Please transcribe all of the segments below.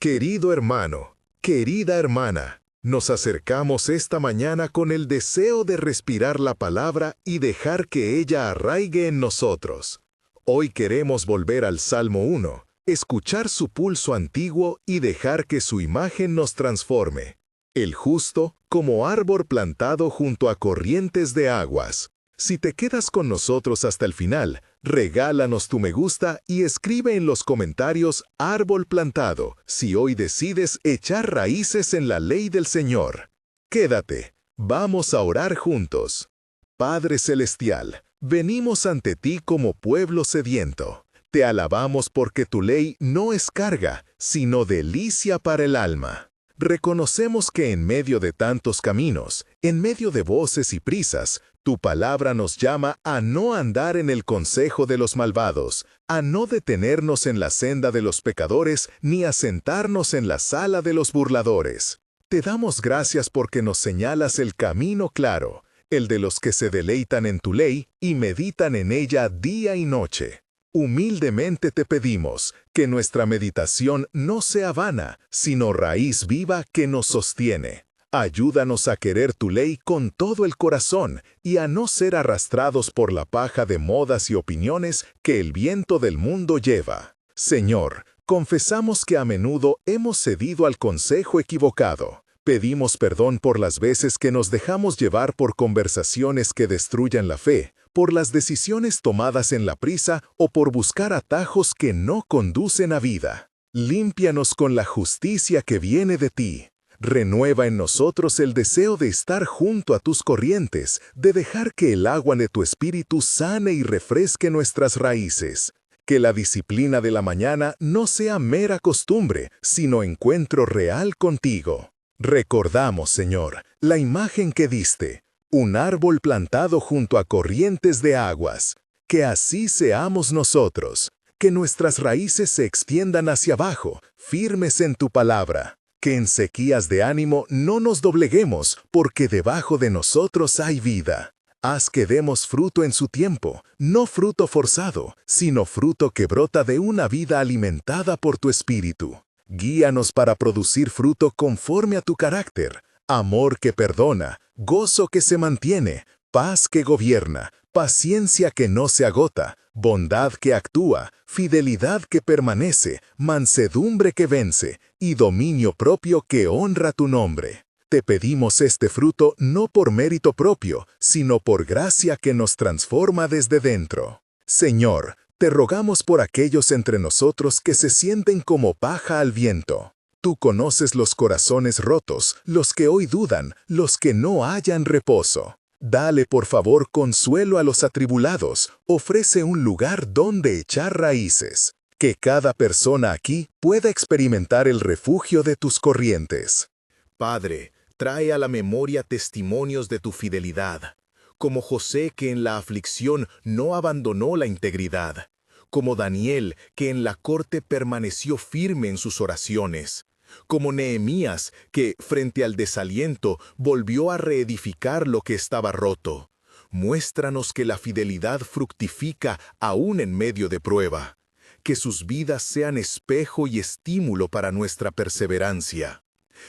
Querido hermano, querida hermana, nos acercamos esta mañana con el deseo de respirar la palabra y dejar que ella arraigue en nosotros. Hoy queremos volver al Salmo 1, escuchar su pulso antiguo y dejar que su imagen nos transforme. El justo como árbol plantado junto a corrientes de aguas. Si te quedas con nosotros hasta el final, regálanos tu me gusta y escribe en los comentarios árbol plantado si hoy decides echar raíces en la ley del Señor. Quédate, vamos a orar juntos. Padre Celestial, venimos ante ti como pueblo sediento. Te alabamos porque tu ley no es carga, sino delicia para el alma. Reconocemos que en medio de tantos caminos, en medio de voces y prisas, tu palabra nos llama a no andar en el consejo de los malvados, a no detenernos en la senda de los pecadores, ni a sentarnos en la sala de los burladores. Te damos gracias porque nos señalas el camino claro, el de los que se deleitan en tu ley y meditan en ella día y noche. Humildemente te pedimos que nuestra meditación no sea vana, sino raíz viva que nos sostiene. Ayúdanos a querer tu ley con todo el corazón y a no ser arrastrados por la paja de modas y opiniones que el viento del mundo lleva. Señor, confesamos que a menudo hemos cedido al consejo equivocado. Pedimos perdón por las veces que nos dejamos llevar por conversaciones que destruyan la fe, por las decisiones tomadas en la prisa o por buscar atajos que no conducen a vida. Límpianos con la justicia que viene de ti. Renueva en nosotros el deseo de estar junto a tus corrientes, de dejar que el agua de tu espíritu sane y refresque nuestras raíces. Que la disciplina de la mañana no sea mera costumbre, sino encuentro real contigo. Recordamos, Señor, la imagen que diste, un árbol plantado junto a corrientes de aguas. Que así seamos nosotros, que nuestras raíces se extiendan hacia abajo, firmes en tu palabra. Que en sequías de ánimo no nos dobleguemos, porque debajo de nosotros hay vida. Haz que demos fruto en su tiempo, no fruto forzado, sino fruto que brota de una vida alimentada por tu espíritu. Guíanos para producir fruto conforme a tu carácter, amor que perdona, gozo que se mantiene, paz que gobierna, paciencia que no se agota, bondad que actúa, fidelidad que permanece, mansedumbre que vence y dominio propio que honra tu nombre. Te pedimos este fruto no por mérito propio, sino por gracia que nos transforma desde dentro. Señor, te rogamos por aquellos entre nosotros que se sienten como paja al viento. Tú conoces los corazones rotos, los que hoy dudan, los que no hallan reposo. Dale por favor consuelo a los atribulados, ofrece un lugar donde echar raíces. Que cada persona aquí pueda experimentar el refugio de tus corrientes. Padre, trae a la memoria testimonios de tu fidelidad, como José que en la aflicción no abandonó la integridad, como Daniel que en la corte permaneció firme en sus oraciones, como Nehemías que, frente al desaliento, volvió a reedificar lo que estaba roto. Muéstranos que la fidelidad fructifica aún en medio de prueba. Que sus vidas sean espejo y estímulo para nuestra perseverancia.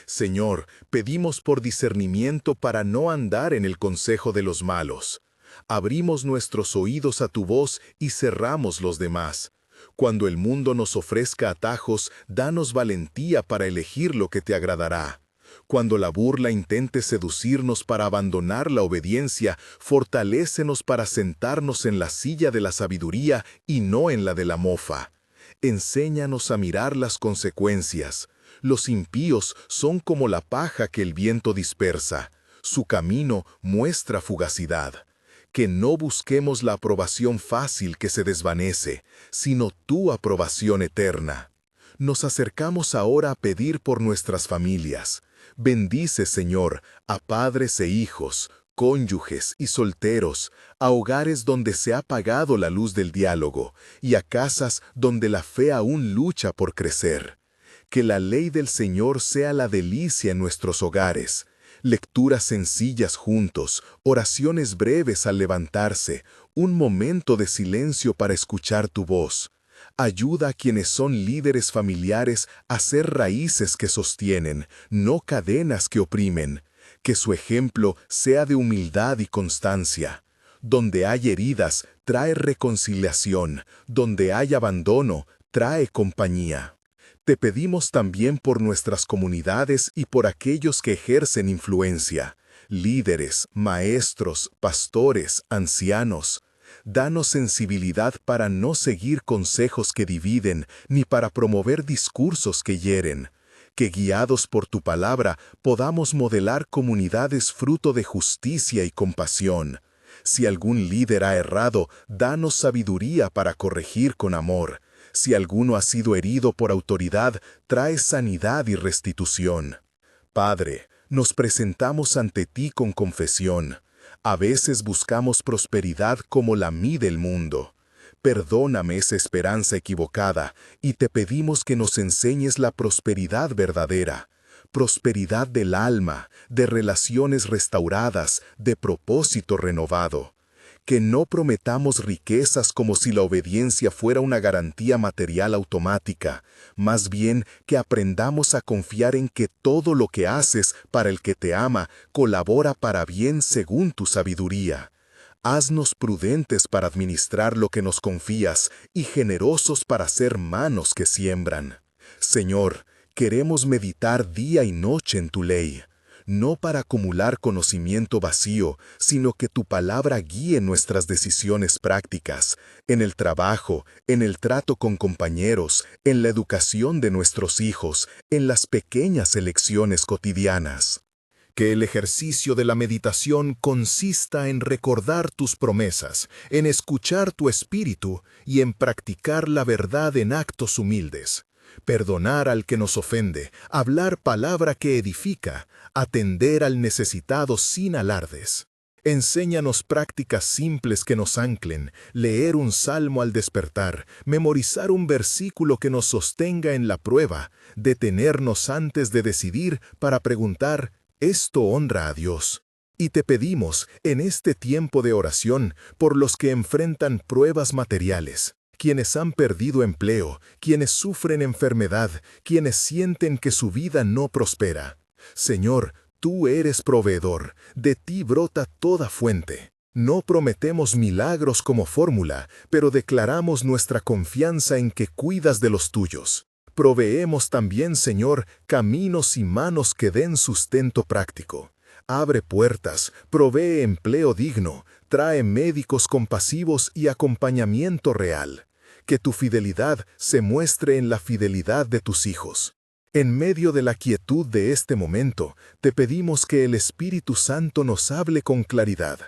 Señor, pedimos por discernimiento para no andar en el consejo de los malos. Abrimos nuestros oídos a tu voz y cerramos los demás. Cuando el mundo nos ofrezca atajos, danos valentía para elegir lo que te agradará. Cuando la burla intente seducirnos para abandonar la obediencia, fortalécenos para sentarnos en la silla de la sabiduría y no en la de la mofa. Enséñanos a mirar las consecuencias. Los impíos son como la paja que el viento dispersa. Su camino muestra fugacidad. Que no busquemos la aprobación fácil que se desvanece, sino tu aprobación eterna. Nos acercamos ahora a pedir por nuestras familias. Bendice, Señor, a padres e hijos, cónyuges y solteros, a hogares donde se ha apagado la luz del diálogo y a casas donde la fe aún lucha por crecer. Que la ley del Señor sea la delicia en nuestros hogares. Lecturas sencillas juntos, oraciones breves al levantarse, un momento de silencio para escuchar tu voz. Ayuda a quienes son líderes familiares a ser raíces que sostienen, no cadenas que oprimen. Que su ejemplo sea de humildad y constancia. Donde hay heridas, trae reconciliación. Donde hay abandono, trae compañía. Te pedimos también por nuestras comunidades y por aquellos que ejercen influencia. Líderes, maestros, pastores, ancianos. Danos sensibilidad para no seguir consejos que dividen, ni para promover discursos que hieren. Que guiados por tu palabra podamos modelar comunidades fruto de justicia y compasión. Si algún líder ha errado, danos sabiduría para corregir con amor. Si alguno ha sido herido por autoridad, trae sanidad y restitución. Padre, nos presentamos ante ti con confesión. A veces buscamos prosperidad como la mide el mundo. Perdóname esa esperanza equivocada y te pedimos que nos enseñes la prosperidad verdadera. Prosperidad del alma, de relaciones restauradas, de propósito renovado. Que no prometamos riquezas como si la obediencia fuera una garantía material automática, más bien que aprendamos a confiar en que todo lo que haces para el que te ama colabora para bien según tu sabiduría. Haznos prudentes para administrar lo que nos confías y generosos para ser manos que siembran. Señor, queremos meditar día y noche en tu ley. No para acumular conocimiento vacío, sino que tu palabra guíe nuestras decisiones prácticas, en el trabajo, en el trato con compañeros, en la educación de nuestros hijos, en las pequeñas elecciones cotidianas. Que el ejercicio de la meditación consista en recordar tus promesas, en escuchar tu espíritu y en practicar la verdad en actos humildes. Perdonar al que nos ofende, hablar palabra que edifica, atender al necesitado sin alardes. Enséñanos prácticas simples que nos anclen, leer un salmo al despertar, memorizar un versículo que nos sostenga en la prueba, detenernos antes de decidir para preguntar, ¿esto honra a Dios? Y te pedimos, en este tiempo de oración, por los que enfrentan pruebas materiales, quienes han perdido empleo, quienes sufren enfermedad, quienes sienten que su vida no prospera. Señor, tú eres proveedor, de ti brota toda fuente. No prometemos milagros como fórmula, pero declaramos nuestra confianza en que cuidas de los tuyos. Proveemos también, Señor, caminos y manos que den sustento práctico. Abre puertas, provee empleo digno, trae médicos compasivos y acompañamiento real. Que tu fidelidad se muestre en la fidelidad de tus hijos. En medio de la quietud de este momento, te pedimos que el Espíritu Santo nos hable con claridad.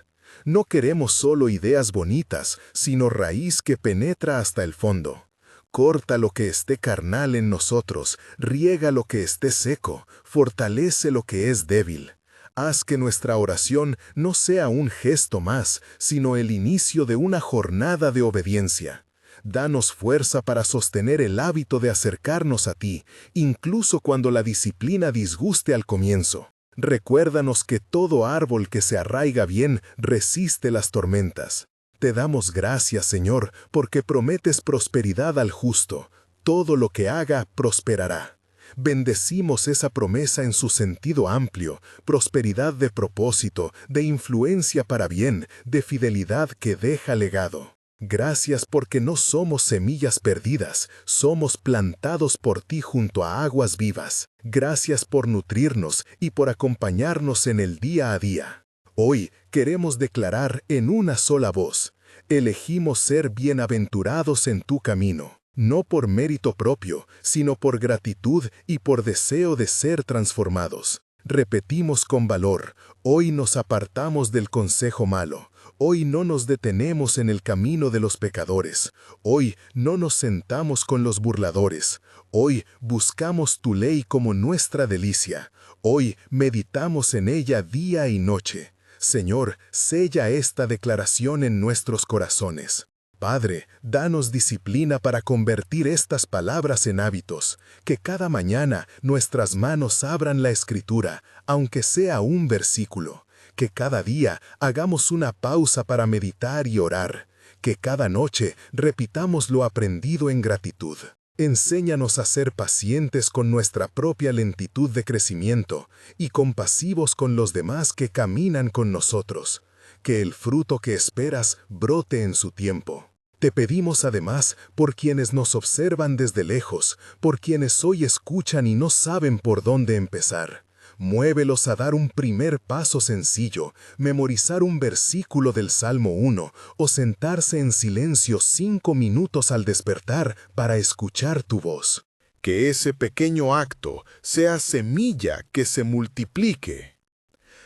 No queremos solo ideas bonitas, sino raíz que penetra hasta el fondo. Corta lo que esté carnal en nosotros, riega lo que esté seco, fortalece lo que es débil. Haz que nuestra oración no sea un gesto más, sino el inicio de una jornada de obediencia. Danos fuerza para sostener el hábito de acercarnos a ti, incluso cuando la disciplina disguste al comienzo. Recuérdanos que todo árbol que se arraiga bien resiste las tormentas. Te damos gracias, Señor, porque prometes prosperidad al justo. Todo lo que haga prosperará. Bendecimos esa promesa en su sentido amplio, prosperidad de propósito, de influencia para bien, de fidelidad que deja legado. Gracias porque no somos semillas perdidas, somos plantados por ti junto a aguas vivas. Gracias por nutrirnos y por acompañarnos en el día a día. Hoy queremos declarar en una sola voz, elegimos ser bienaventurados en tu camino, no por mérito propio, sino por gratitud y por deseo de ser transformados. Repetimos con valor, hoy nos apartamos del consejo malo. Hoy no nos detenemos en el camino de los pecadores. Hoy no nos sentamos con los burladores. Hoy buscamos tu ley como nuestra delicia. Hoy meditamos en ella día y noche. Señor, sella esta declaración en nuestros corazones. Padre, danos disciplina para convertir estas palabras en hábitos. Que cada mañana nuestras manos abran la Escritura, aunque sea un versículo. Que cada día hagamos una pausa para meditar y orar. que cada noche repitamos lo aprendido en gratitud. Enséñanos a ser pacientes con nuestra propia lentitud de crecimiento y compasivos con los demás que caminan con nosotros. Que el fruto que esperas brote en su tiempo. Te pedimos además por quienes nos observan desde lejos, por quienes hoy escuchan y no saben por dónde empezar. Muévelos a dar un primer paso sencillo, memorizar un versículo del Salmo 1 o sentarse en silencio 5 minutos al despertar para escuchar tu voz. Que ese pequeño acto sea semilla que se multiplique.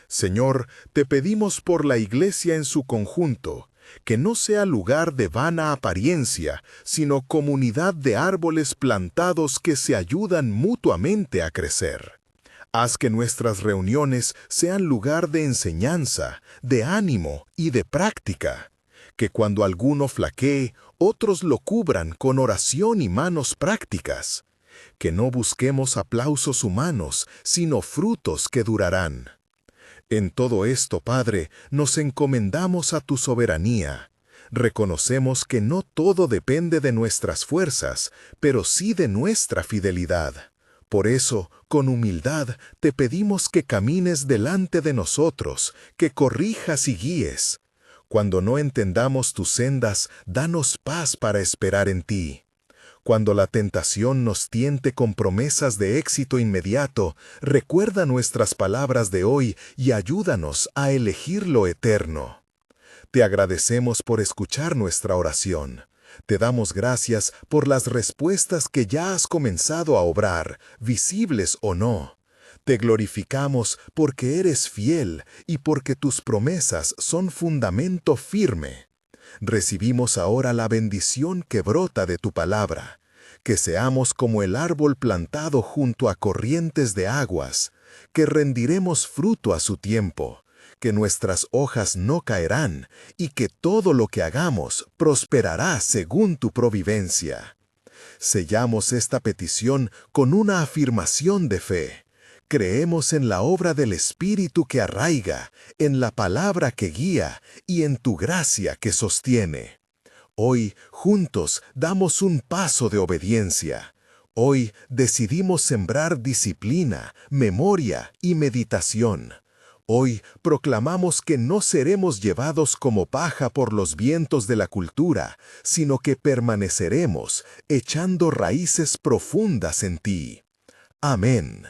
Señor, te pedimos por la Iglesia en su conjunto, que no sea lugar de vana apariencia, sino comunidad de árboles plantados que se ayudan mutuamente a crecer. Haz que nuestras reuniones sean lugar de enseñanza, de ánimo y de práctica. Que cuando alguno flaquee, otros lo cubran con oración y manos prácticas. Que no busquemos aplausos humanos, sino frutos que durarán. En todo esto, Padre, nos encomendamos a tu soberanía. Reconocemos que no todo depende de nuestras fuerzas, pero sí de nuestra fidelidad. Por eso, con humildad, te pedimos que camines delante de nosotros, que corrijas y guíes. Cuando no entendamos tus sendas, danos paz para esperar en ti. Cuando la tentación nos tiente con promesas de éxito inmediato, recuerda nuestras palabras de hoy y ayúdanos a elegir lo eterno. Te agradecemos por escuchar nuestra oración. Te damos gracias por las respuestas que ya has comenzado a obrar, visibles o no. Te glorificamos porque eres fiel y porque tus promesas son fundamento firme. Recibimos ahora la bendición que brota de tu palabra, que seamos como el árbol plantado junto a corrientes de aguas, que rendiremos fruto a su tiempo, que nuestras hojas no caerán y que todo lo que hagamos prosperará según tu providencia. Sellamos esta petición con una afirmación de fe. Creemos en la obra del Espíritu que arraiga, en la palabra que guía y en tu gracia que sostiene. Hoy, juntos, damos un paso de obediencia. Hoy decidimos sembrar disciplina, memoria y meditación. Hoy proclamamos que no seremos llevados como paja por los vientos de la cultura, sino que permaneceremos, echando raíces profundas en ti. Amén.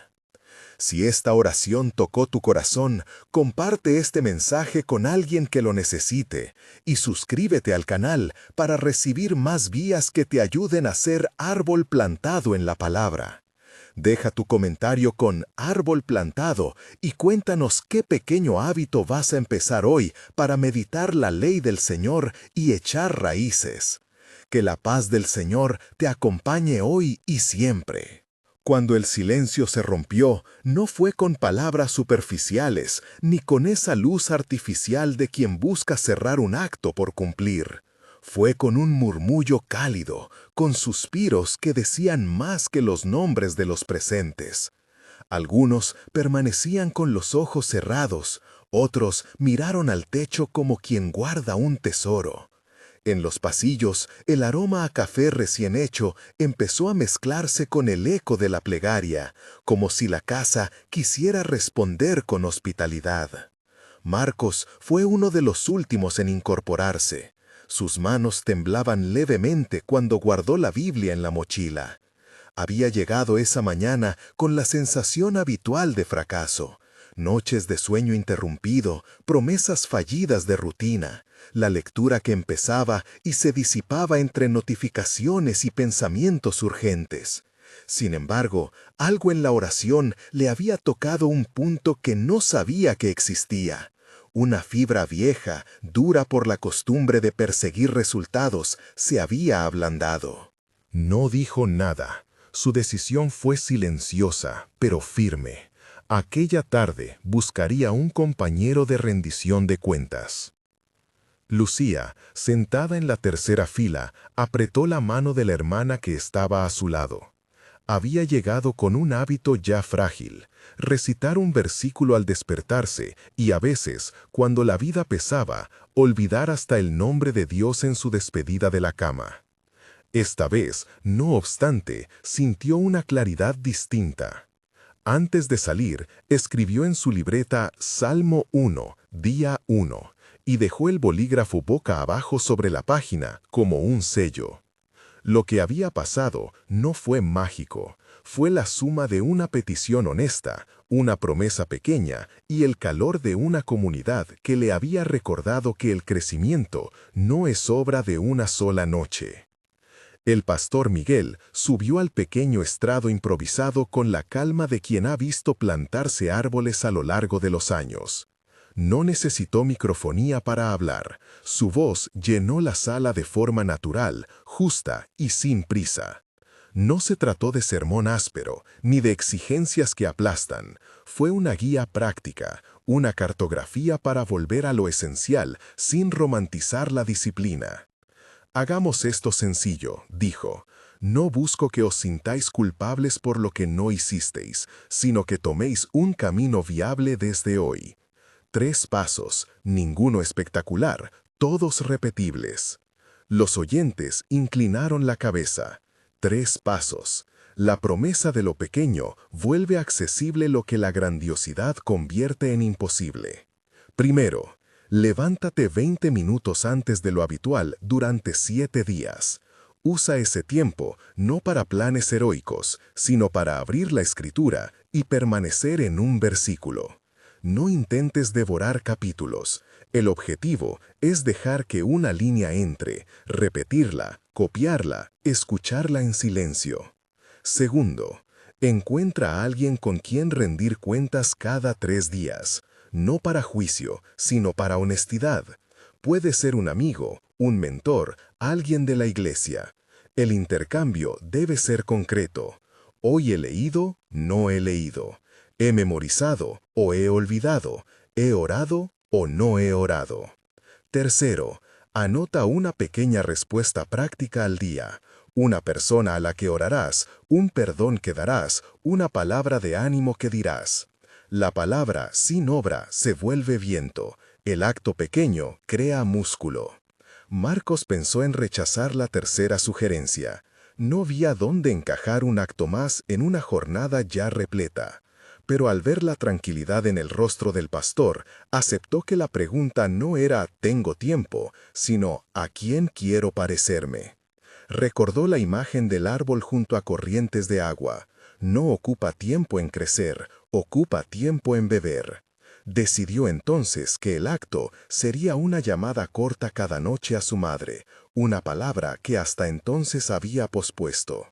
Si esta oración tocó tu corazón, comparte este mensaje con alguien que lo necesite y suscríbete al canal para recibir más guías que te ayuden a ser árbol plantado en la palabra. Deja tu comentario con árbol plantado y cuéntanos qué pequeño hábito vas a empezar hoy para meditar la ley del Señor y echar raíces. Que la paz del Señor te acompañe hoy y siempre. Cuando el silencio se rompió, no fue con palabras superficiales, ni con esa luz artificial de quien busca cerrar un acto por cumplir. Fue con un murmullo cálido, con suspiros que decían más que los nombres de los presentes. Algunos permanecían con los ojos cerrados, otros miraron al techo como quien guarda un tesoro. En los pasillos, el aroma a café recién hecho empezó a mezclarse con el eco de la plegaria, como si la casa quisiera responder con hospitalidad. Marcos fue uno de los últimos en incorporarse. Sus manos temblaban levemente cuando guardó la Biblia en la mochila. Había llegado esa mañana con la sensación habitual de fracaso. Noches de sueño interrumpido, promesas fallidas de rutina, la lectura que empezaba y se disipaba entre notificaciones y pensamientos urgentes. Sin embargo, algo en la oración le había tocado un punto que no sabía que existía. Una fibra vieja, dura por la costumbre de perseguir resultados, se había ablandado. No dijo nada. Su decisión fue silenciosa, pero firme. Aquella tarde buscaría un compañero de rendición de cuentas. Lucía, sentada en la tercera fila, apretó la mano de la hermana que estaba a su lado. Había llegado con un hábito ya frágil, recitar un versículo al despertarse y a veces, cuando la vida pesaba, olvidar hasta el nombre de Dios en su despedida de la cama. Esta vez, no obstante, sintió una claridad distinta. Antes de salir, escribió en su libreta Salmo 1, día 1, y dejó el bolígrafo boca abajo sobre la página como un sello. Lo que había pasado no fue mágico, fue la suma de una petición honesta, una promesa pequeña y el calor de una comunidad que le había recordado que el crecimiento no es obra de una sola noche. El pastor Miguel subió al pequeño estrado improvisado con la calma de quien ha visto plantarse árboles a lo largo de los años. No necesitó microfonía para hablar. Su voz llenó la sala de forma natural, justa y sin prisa. No se trató de sermón áspero, ni de exigencias que aplastan. Fue una guía práctica, una cartografía para volver a lo esencial sin romantizar la disciplina. Hagamos esto sencillo, dijo. No busco que os sintáis culpables por lo que no hicisteis, sino que toméis un camino viable desde hoy. 3 pasos, ninguno espectacular, todos repetibles. Los oyentes inclinaron la cabeza. 3 pasos. La promesa de lo pequeño vuelve accesible lo que la grandiosidad convierte en imposible. Primero, levántate 20 minutos antes de lo habitual durante 7 días. Usa ese tiempo no para planes heroicos, sino para abrir la escritura y permanecer en un versículo. No intentes devorar capítulos. El objetivo es dejar que una línea entre, repetirla, copiarla, escucharla en silencio. Segundo, encuentra a alguien con quien rendir cuentas cada 3 días. No para juicio, sino para honestidad. Puede ser un amigo, un mentor, alguien de la iglesia. El intercambio debe ser concreto. Hoy he leído, no he leído. He memorizado o he olvidado. He orado o no he orado. Tercero, anota una pequeña respuesta práctica al día. Una persona a la que orarás, un perdón que darás, una palabra de ánimo que dirás. La palabra sin obra se vuelve viento. El acto pequeño crea músculo. Marcos pensó en rechazar la tercera sugerencia. No veía dónde encajar un acto más en una jornada ya repleta. Pero al ver la tranquilidad en el rostro del pastor, aceptó que la pregunta no era «¿tengo tiempo?», sino «¿a quién quiero parecerme?». Recordó la imagen del árbol junto a corrientes de agua. No ocupa tiempo en crecer, ocupa tiempo en beber. Decidió entonces que el acto sería una llamada corta cada noche a su madre, una palabra que hasta entonces había pospuesto.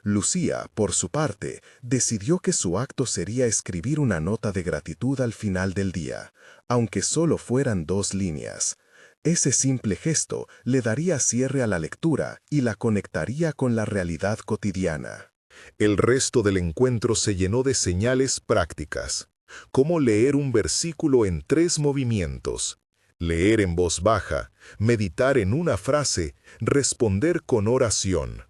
Lucía, por su parte, decidió que su acto sería escribir una nota de gratitud al final del día, aunque solo fueran 2 líneas. Ese simple gesto le daría cierre a la lectura y la conectaría con la realidad cotidiana. El resto del encuentro se llenó de señales prácticas. Cómo leer un versículo en 3 movimientos. Leer en voz baja, meditar en una frase, responder con oración.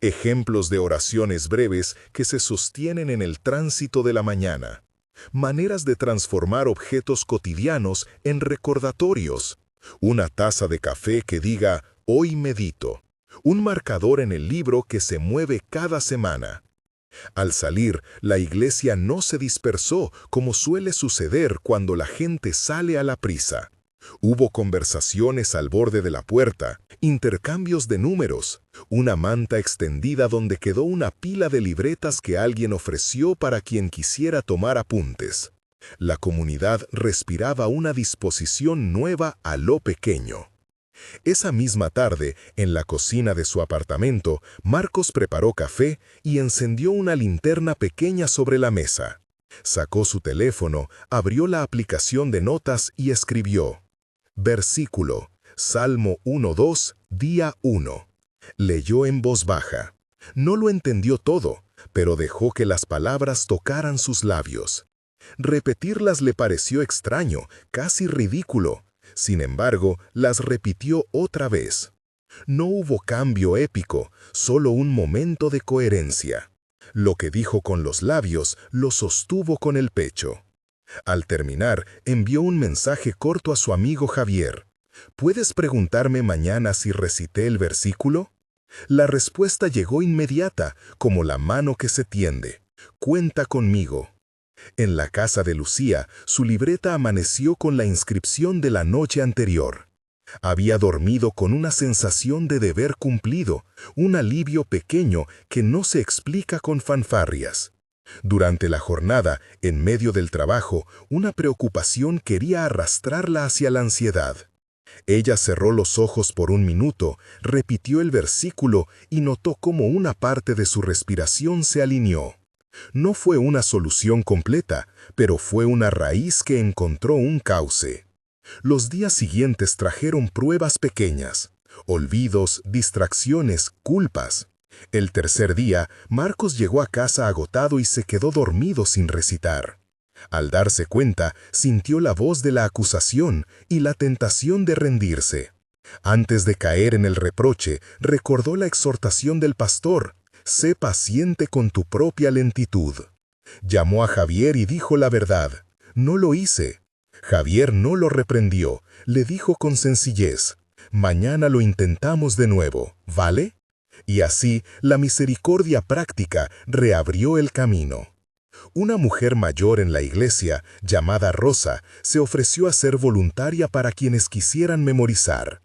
Ejemplos de oraciones breves que se sostienen en el tránsito de la mañana. Maneras de transformar objetos cotidianos en recordatorios. Una taza de café que diga «Hoy medito». Un marcador en el libro que se mueve cada semana. Al salir, la iglesia no se dispersó como suele suceder cuando la gente sale a la prisa. Hubo conversaciones al borde de la puerta, intercambios de números, una manta extendida donde quedó una pila de libretas que alguien ofreció para quien quisiera tomar apuntes. La comunidad respiraba una disposición nueva a lo pequeño. Esa misma tarde, en la cocina de su apartamento, Marcos preparó café y encendió una linterna pequeña sobre la mesa. Sacó su teléfono, abrió la aplicación de notas y escribió: Versículo, Salmo 1:2, día 1. Leyó en voz baja. No lo entendió todo, pero dejó que las palabras tocaran sus labios. Repetirlas le pareció extraño, casi ridículo. Sin embargo, las repitió otra vez. No hubo cambio épico, solo un momento de coherencia. Lo que dijo con los labios lo sostuvo con el pecho. Al terminar, envió un mensaje corto a su amigo Javier. ¿Puedes preguntarme mañana si recité el versículo? La respuesta llegó inmediata, como la mano que se tiende. Cuenta conmigo. En la casa de Lucía, su libreta amaneció con la inscripción de la noche anterior. Había dormido con una sensación de deber cumplido, un alivio pequeño que no se explica con fanfarrias. Durante la jornada, en medio del trabajo, una preocupación quería arrastrarla hacia la ansiedad. Ella cerró los ojos por un minuto, repitió el versículo y notó cómo una parte de su respiración se alineó. No fue una solución completa, pero fue una raíz que encontró un cauce. Los días siguientes trajeron pruebas pequeñas, olvidos, distracciones, culpas. El tercer día, Marcos llegó a casa agotado y se quedó dormido sin recitar. Al darse cuenta, sintió la voz de la acusación y la tentación de rendirse. Antes de caer en el reproche, recordó la exhortación del pastor: «Sé paciente con tu propia lentitud». Llamó a Javier y dijo la verdad: «No lo hice». Javier no lo reprendió, le dijo con sencillez: «Mañana lo intentamos de nuevo, ¿vale?». Y así, la misericordia práctica reabrió el camino. Una mujer mayor en la iglesia, llamada Rosa, se ofreció a ser voluntaria para quienes quisieran memorizar.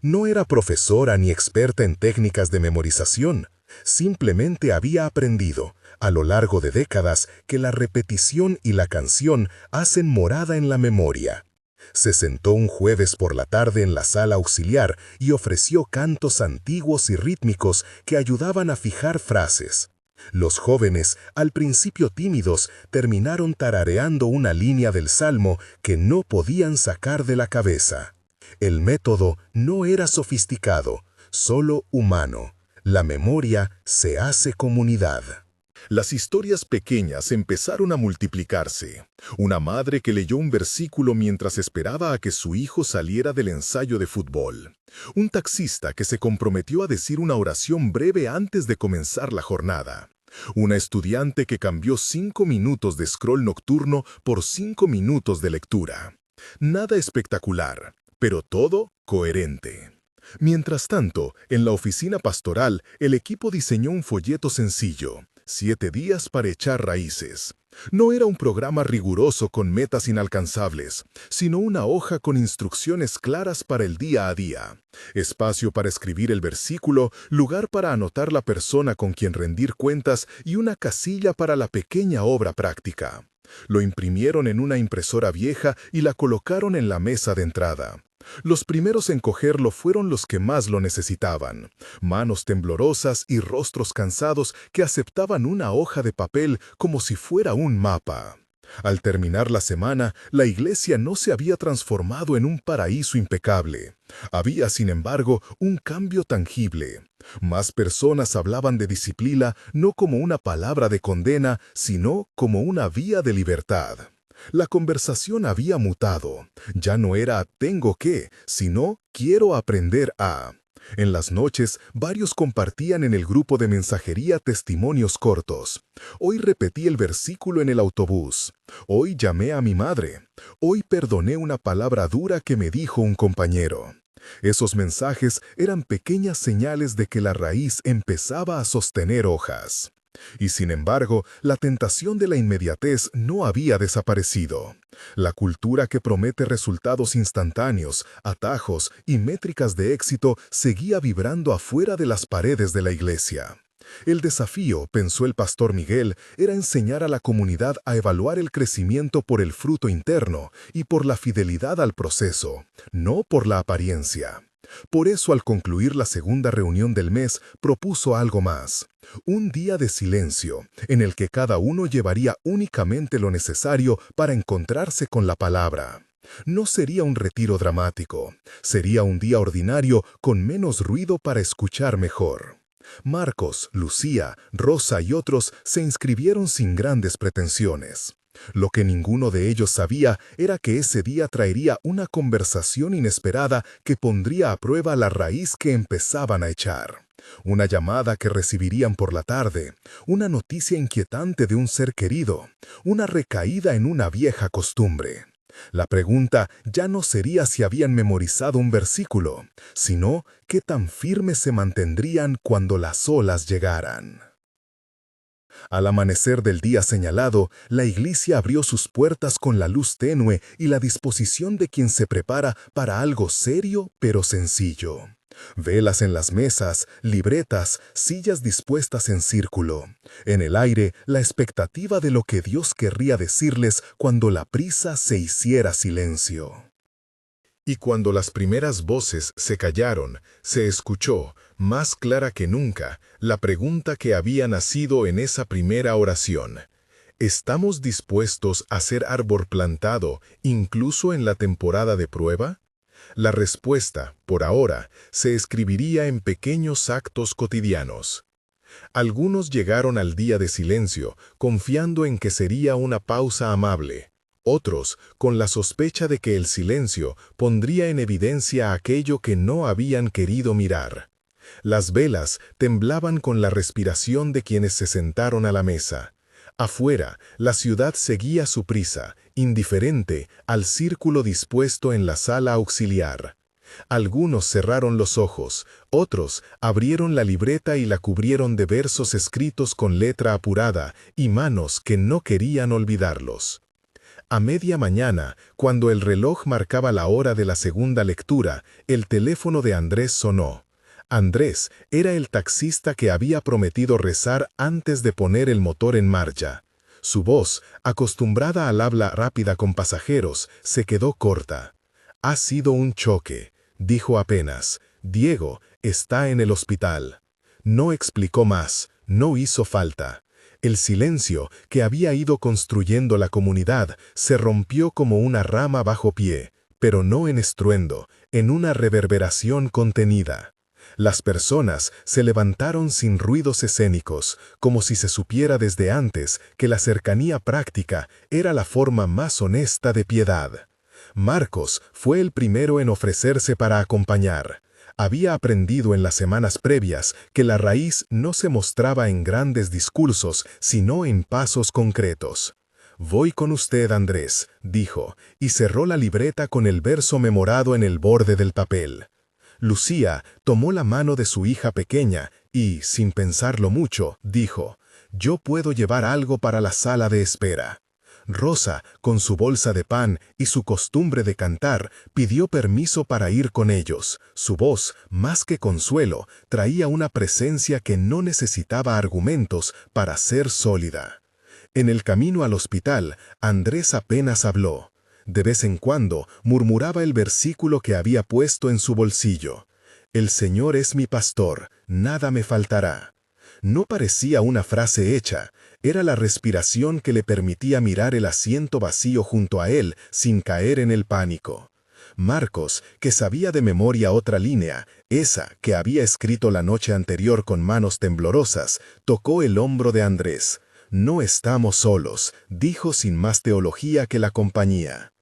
No era profesora ni experta en técnicas de memorización, simplemente había aprendido, a lo largo de décadas, que la repetición y la canción hacen morada en la memoria. Se sentó un jueves por la tarde en la sala auxiliar y ofreció cantos antiguos y rítmicos que ayudaban a fijar frases. Los jóvenes, al principio tímidos, terminaron tarareando una línea del Salmo que no podían sacar de la cabeza. El método no era sofisticado, solo humano. La memoria se hace comunidad. Las historias pequeñas empezaron a multiplicarse. Una madre que leyó un versículo mientras esperaba a que su hijo saliera del ensayo de fútbol. Un taxista que se comprometió a decir una oración breve antes de comenzar la jornada. Una estudiante que cambió 5 minutos de scroll nocturno por 5 minutos de lectura. Nada espectacular, pero todo coherente. Mientras tanto, en la oficina pastoral, el equipo diseñó un folleto sencillo: 7 días para echar raíces. No era un programa riguroso con metas inalcanzables, sino una hoja con instrucciones claras para el día a día. Espacio para escribir el versículo, lugar para anotar la persona con quien rendir cuentas y una casilla para la pequeña obra práctica. Lo imprimieron en una impresora vieja y la colocaron en la mesa de entrada. Los primeros en cogerlo fueron los que más lo necesitaban, manos temblorosas y rostros cansados que aceptaban una hoja de papel como si fuera un mapa. Al terminar la semana, la iglesia no se había transformado en un paraíso impecable. Había, sin embargo, un cambio tangible. Más personas hablaban de disciplina no como una palabra de condena, sino como una vía de libertad. La conversación había mutado. Ya no era «tengo que», sino «quiero aprender a». En las noches, varios compartían en el grupo de mensajería testimonios cortos. Hoy repetí el versículo en el autobús. Hoy llamé a mi madre. Hoy perdoné una palabra dura que me dijo un compañero. Esos mensajes eran pequeñas señales de que la raíz empezaba a sostener hojas. Y sin embargo, la tentación de la inmediatez no había desaparecido. La cultura que promete resultados instantáneos, atajos y métricas de éxito seguía vibrando afuera de las paredes de la iglesia. El desafío, pensó el pastor Miguel, era enseñar a la comunidad a evaluar el crecimiento por el fruto interno y por la fidelidad al proceso, no por la apariencia. Por eso, al concluir la segunda reunión del mes, propuso algo más: un día de silencio, en el que cada uno llevaría únicamente lo necesario para encontrarse con la palabra. No sería un retiro dramático, sería un día ordinario con menos ruido para escuchar mejor. Marcos, Lucía, Rosa y otros se inscribieron sin grandes pretensiones. Lo que ninguno de ellos sabía era que ese día traería una conversación inesperada que pondría a prueba la raíz que empezaban a echar. Una llamada que recibirían por la tarde, una noticia inquietante de un ser querido, una recaída en una vieja costumbre. La pregunta ya no sería si habían memorizado un versículo, sino qué tan firmes se mantendrían cuando las olas llegaran. Al amanecer del día señalado, la iglesia abrió sus puertas con la luz tenue y la disposición de quien se prepara para algo serio pero sencillo. Velas en las mesas, libretas, sillas dispuestas en círculo. En el aire, la expectativa de lo que Dios querría decirles cuando la prisa se hiciera silencio. Y cuando las primeras voces se callaron, se escuchó, más clara que nunca, la pregunta que había nacido en esa primera oración. ¿Estamos dispuestos a ser árbol plantado, incluso en la temporada de prueba? La respuesta, por ahora, se escribiría en pequeños actos cotidianos. Algunos llegaron al día de silencio, confiando en que sería una pausa amable. Otros, con la sospecha de que el silencio pondría en evidencia aquello que no habían querido mirar. Las velas temblaban con la respiración de quienes se sentaron a la mesa. Afuera, la ciudad seguía su prisa, indiferente al círculo dispuesto en la sala auxiliar. Algunos cerraron los ojos, otros abrieron la libreta y la cubrieron de versos escritos con letra apurada y manos que no querían olvidarlos. A media mañana, cuando el reloj marcaba la hora de la segunda lectura, el teléfono de Andrés sonó. Andrés era el taxista que había prometido rezar antes de poner el motor en marcha. Su voz, acostumbrada al habla rápida con pasajeros, se quedó corta. «Ha sido un choque», dijo apenas. «Diego está en el hospital». No explicó más, no hizo falta. El silencio que había ido construyendo la comunidad se rompió como una rama bajo pie, pero no en estruendo, en una reverberación contenida. Las personas se levantaron sin ruidos escénicos, como si se supiera desde antes que la cercanía práctica era la forma más honesta de piedad. Marcos fue el primero en ofrecerse para acompañar. Había aprendido en las semanas previas que la raíz no se mostraba en grandes discursos, sino en pasos concretos. «Voy con usted, Andrés», dijo, y cerró la libreta con el verso memorado en el borde del papel. Lucía tomó la mano de su hija pequeña y, sin pensarlo mucho, dijo, «Yo puedo llevar algo para la sala de espera». Rosa, con su bolsa de pan y su costumbre de cantar, pidió permiso para ir con ellos. Su voz, más que consuelo, traía una presencia que no necesitaba argumentos para ser sólida. En el camino al hospital, Andrés apenas habló. De vez en cuando murmuraba el versículo que había puesto en su bolsillo. «El Señor es mi pastor, nada me faltará». No parecía una frase hecha, era la respiración que le permitía mirar el asiento vacío junto a él sin caer en el pánico. Marcos, que sabía de memoria otra línea, esa que había escrito la noche anterior con manos temblorosas, tocó el hombro de Andrés. «No estamos solos», dijo sin más teología que la compañía.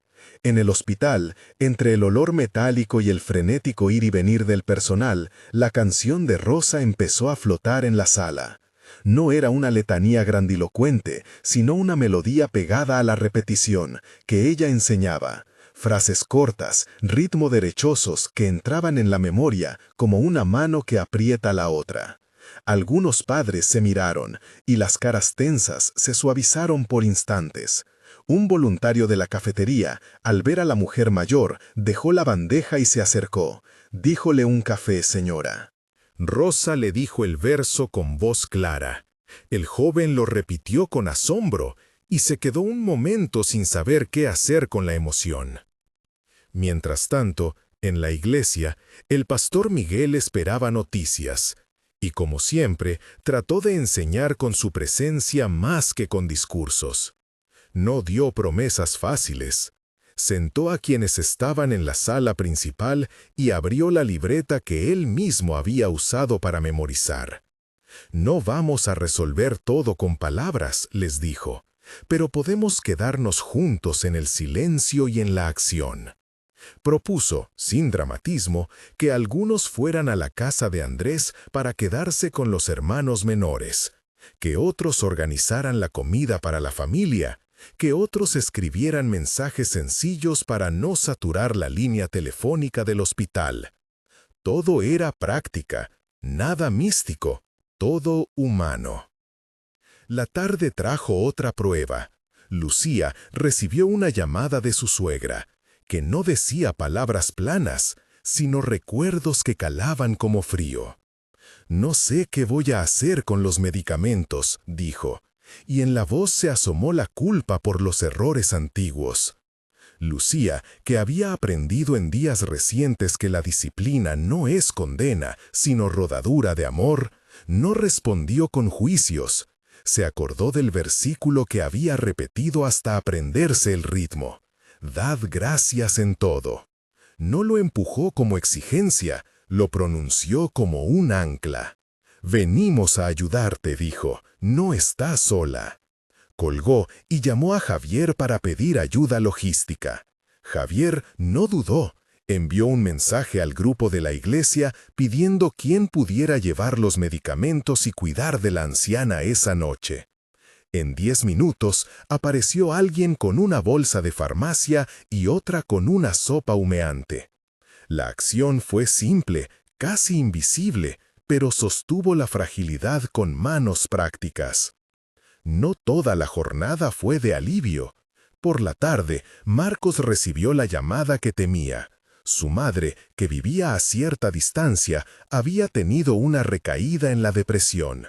En el hospital, entre el olor metálico y el frenético ir y venir del personal, la canción de Rosa empezó a flotar en la sala. No era una letanía grandilocuente, sino una melodía pegada a la repetición, que ella enseñaba. Frases cortas, ritmo derechosos que entraban en la memoria como una mano que aprieta la otra. Algunos padres se miraron, y las caras tensas se suavizaron por instantes. Un voluntario de la cafetería, al ver a la mujer mayor, dejó la bandeja y se acercó. «Díjole un café, señora». Rosa le dijo el verso con voz clara. El joven lo repitió con asombro y se quedó un momento sin saber qué hacer con la emoción. Mientras tanto, en la iglesia, el pastor Miguel esperaba noticias y, como siempre, trató de enseñar con su presencia más que con discursos. No dio promesas fáciles. Sentó a quienes estaban en la sala principal y abrió la libreta que él mismo había usado para memorizar. «No vamos a resolver todo con palabras», les dijo, «pero podemos quedarnos juntos en el silencio y en la acción». Propuso, sin dramatismo, que algunos fueran a la casa de Andrés para quedarse con los hermanos menores, que otros organizaran la comida para la familia, que otros escribieran mensajes sencillos para no saturar la línea telefónica del hospital. Todo era práctica, nada místico, todo humano. La tarde trajo otra prueba. Lucía recibió una llamada de su suegra, que no decía palabras planas, sino recuerdos que calaban como frío. «No sé qué voy a hacer con los medicamentos», dijo, y en la voz se asomó la culpa por los errores antiguos. Lucía, que había aprendido en días recientes que la disciplina no es condena, sino rodadura de amor, no respondió con juicios. Se acordó del versículo que había repetido hasta aprenderse el ritmo. «Dad gracias en todo». No lo empujó como exigencia, lo pronunció como un ancla. «Venimos a ayudarte», dijo, «no estás sola». Colgó y llamó a Javier para pedir ayuda logística. Javier no dudó. Envió un mensaje al grupo de la iglesia pidiendo quién pudiera llevar los medicamentos y cuidar de la anciana esa noche. En 10 minutos apareció alguien con una bolsa de farmacia y otra con una sopa humeante. La acción fue simple, casi invisible, pero sostuvo la fragilidad con manos prácticas. No toda la jornada fue de alivio. Por la tarde, Marcos recibió la llamada que temía. Su madre, que vivía a cierta distancia, había tenido una recaída en la depresión.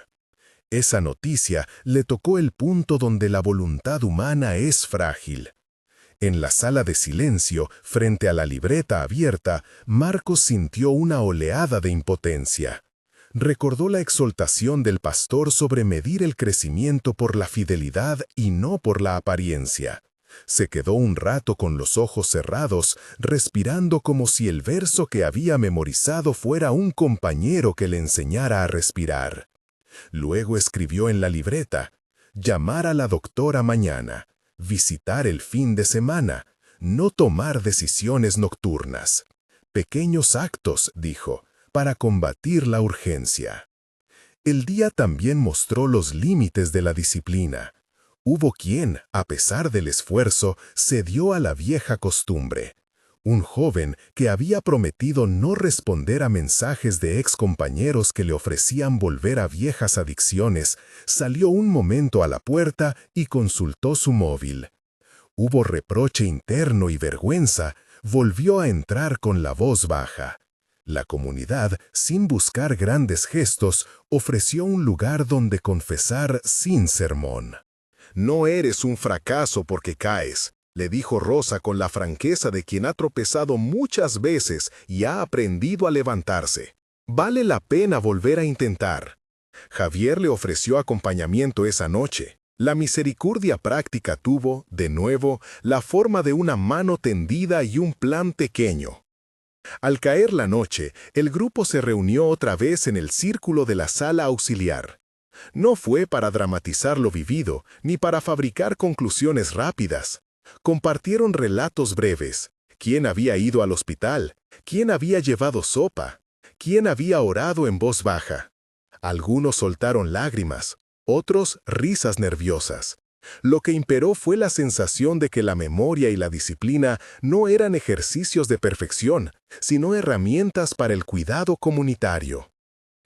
Esa noticia le tocó el punto donde la voluntad humana es frágil. En la sala de silencio, frente a la libreta abierta, Marcos sintió una oleada de impotencia. Recordó la exhortación del pastor sobre medir el crecimiento por la fidelidad y no por la apariencia. Se quedó un rato con los ojos cerrados, respirando como si el verso que había memorizado fuera un compañero que le enseñara a respirar. Luego escribió en la libreta: «Llamar a la doctora mañana, visitar el fin de semana, no tomar decisiones nocturnas. Pequeños actos», dijo, «para combatir la urgencia». El día también mostró los límites de la disciplina. Hubo quien, a pesar del esfuerzo, cedió a la vieja costumbre. Un joven que había prometido no responder a mensajes de excompañeros que le ofrecían volver a viejas adicciones, salió un momento a la puerta y consultó su móvil. Hubo reproche interno y vergüenza. Volvió a entrar con la voz baja. La comunidad, sin buscar grandes gestos, ofreció un lugar donde confesar sin sermón. «No eres un fracaso porque caes», le dijo Rosa con la franqueza de quien ha tropezado muchas veces y ha aprendido a levantarse. «Vale la pena volver a intentar». Javier le ofreció acompañamiento esa noche. La misericordia práctica tuvo, de nuevo, la forma de una mano tendida y un plan pequeño. Al caer la noche, el grupo se reunió otra vez en el círculo de la sala auxiliar. No fue para dramatizar lo vivido, ni para fabricar conclusiones rápidas. Compartieron relatos breves. ¿Quién había ido al hospital? ¿Quién había llevado sopa? ¿Quién había orado en voz baja? Algunos soltaron lágrimas, otros risas nerviosas. Lo que imperó fue la sensación de que la memoria y la disciplina no eran ejercicios de perfección, sino herramientas para el cuidado comunitario.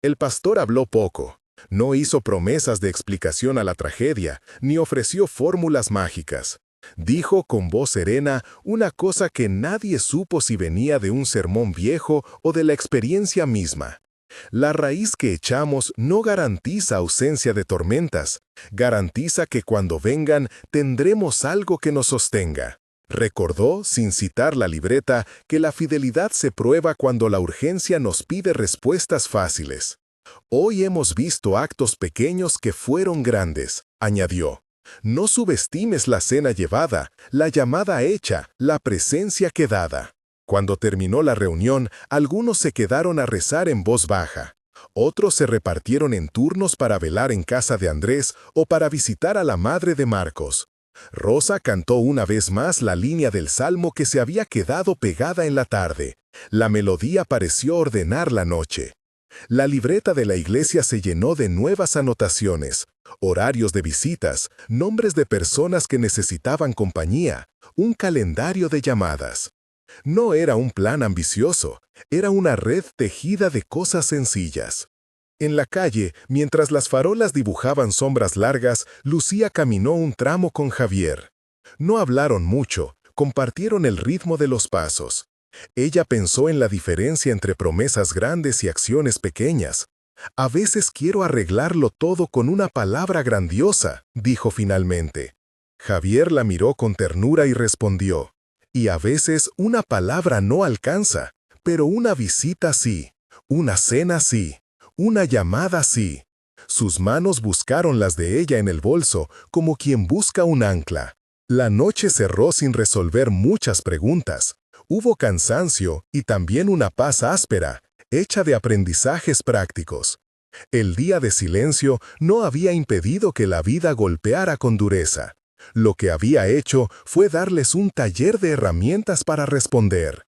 El pastor habló poco. No hizo promesas de explicación a la tragedia, ni ofreció fórmulas mágicas. Dijo con voz serena una cosa que nadie supo si venía de un sermón viejo o de la experiencia misma. La raíz que echamos no garantiza ausencia de tormentas, garantiza que cuando vengan tendremos algo que nos sostenga. Recordó, sin citar la libreta, que la fidelidad se prueba cuando la urgencia nos pide respuestas fáciles. «Hoy hemos visto actos pequeños que fueron grandes», añadió. «No subestimes la cena llevada, la llamada hecha, la presencia quedada». Cuando terminó la reunión, algunos se quedaron a rezar en voz baja. Otros se repartieron en turnos para velar en casa de Andrés o para visitar a la madre de Marcos. Rosa cantó una vez más la línea del salmo que se había quedado pegada en la tarde. La melodía pareció ordenar la noche. La libreta de la iglesia se llenó de nuevas anotaciones, horarios de visitas, nombres de personas que necesitaban compañía, un calendario de llamadas. No era un plan ambicioso, era una red tejida de cosas sencillas. En la calle, mientras las farolas dibujaban sombras largas, Lucía caminó un tramo con Javier. No hablaron mucho, compartieron el ritmo de los pasos. Ella pensó en la diferencia entre promesas grandes y acciones pequeñas. A veces quiero arreglarlo todo con una palabra grandiosa, dijo finalmente. Javier la miró con ternura y respondió, y a veces una palabra no alcanza, pero una visita sí, una cena sí. Una llamada sí. Sus manos buscaron las de ella en el bolso, como quien busca un ancla. La noche cerró sin resolver muchas preguntas. Hubo cansancio y también una paz áspera, hecha de aprendizajes prácticos. El día de silencio no había impedido que la vida golpeara con dureza. Lo que había hecho fue darles un taller de herramientas para responder.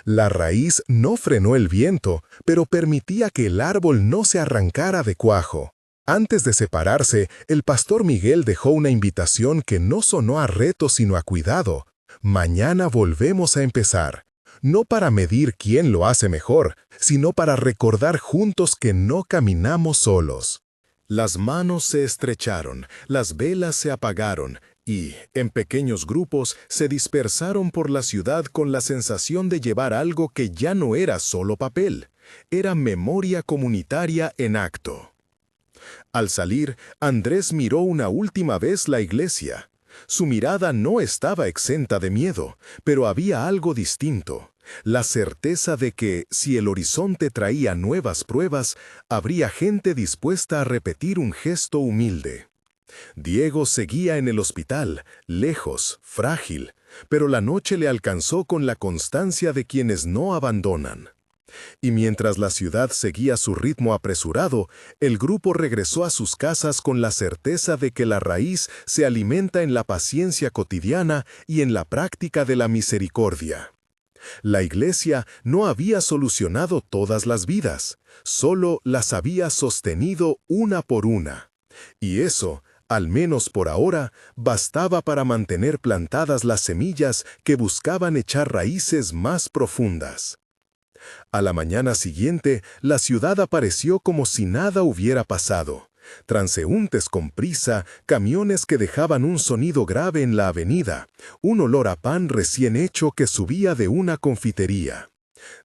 La raíz no frenó el viento, pero permitía que el árbol no se arrancara de cuajo. Antes de separarse, el pastor Miguel dejó una invitación que no sonó a reto sino a cuidado. Mañana volvemos a empezar. No para medir quién lo hace mejor, sino para recordar juntos que no caminamos solos. Las manos se estrecharon, las velas se apagaron, y, en pequeños grupos, se dispersaron por la ciudad con la sensación de llevar algo que ya no era solo papel, era memoria comunitaria en acto. Al salir, Andrés miró una última vez la iglesia. Su mirada no estaba exenta de miedo, pero había algo distinto, la certeza de que, si el horizonte traía nuevas pruebas, habría gente dispuesta a repetir un gesto humilde. Diego seguía en el hospital, lejos, frágil, pero la noche le alcanzó con la constancia de quienes no abandonan. Y mientras la ciudad seguía su ritmo apresurado, el grupo regresó a sus casas con la certeza de que la raíz se alimenta en la paciencia cotidiana y en la práctica de la misericordia. La iglesia no había solucionado todas las vidas, solo las había sostenido una por una. Y eso, al menos por ahora, bastaba para mantener plantadas las semillas que buscaban echar raíces más profundas. A la mañana siguiente, la ciudad apareció como si nada hubiera pasado. Transeúntes con prisa, camiones que dejaban un sonido grave en la avenida, un olor a pan recién hecho que subía de una confitería.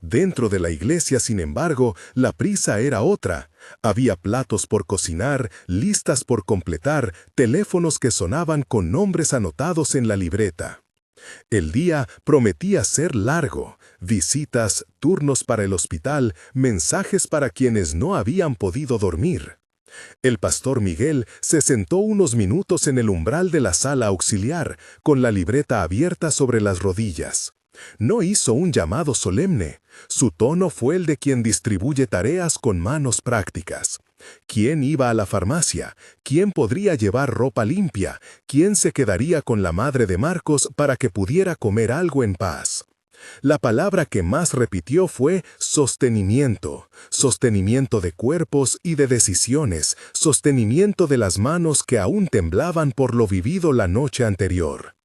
Dentro de la iglesia, sin embargo, la prisa era otra. Había platos por cocinar, listas por completar, teléfonos que sonaban con nombres anotados en la libreta. El día prometía ser largo, visitas, turnos para el hospital, mensajes para quienes no habían podido dormir. El pastor Miguel se sentó unos minutos en el umbral de la sala auxiliar, con la libreta abierta sobre las rodillas. No hizo un llamado solemne. Su tono fue el de quien distribuye tareas con manos prácticas. ¿Quién iba a la farmacia? ¿Quién podría llevar ropa limpia? ¿Quién se quedaría con la madre de Marcos para que pudiera comer algo en paz? La palabra que más repitió fue sostenimiento. Sostenimiento de cuerpos y de decisiones. Sostenimiento de las manos que aún temblaban por lo vivido la noche anterior.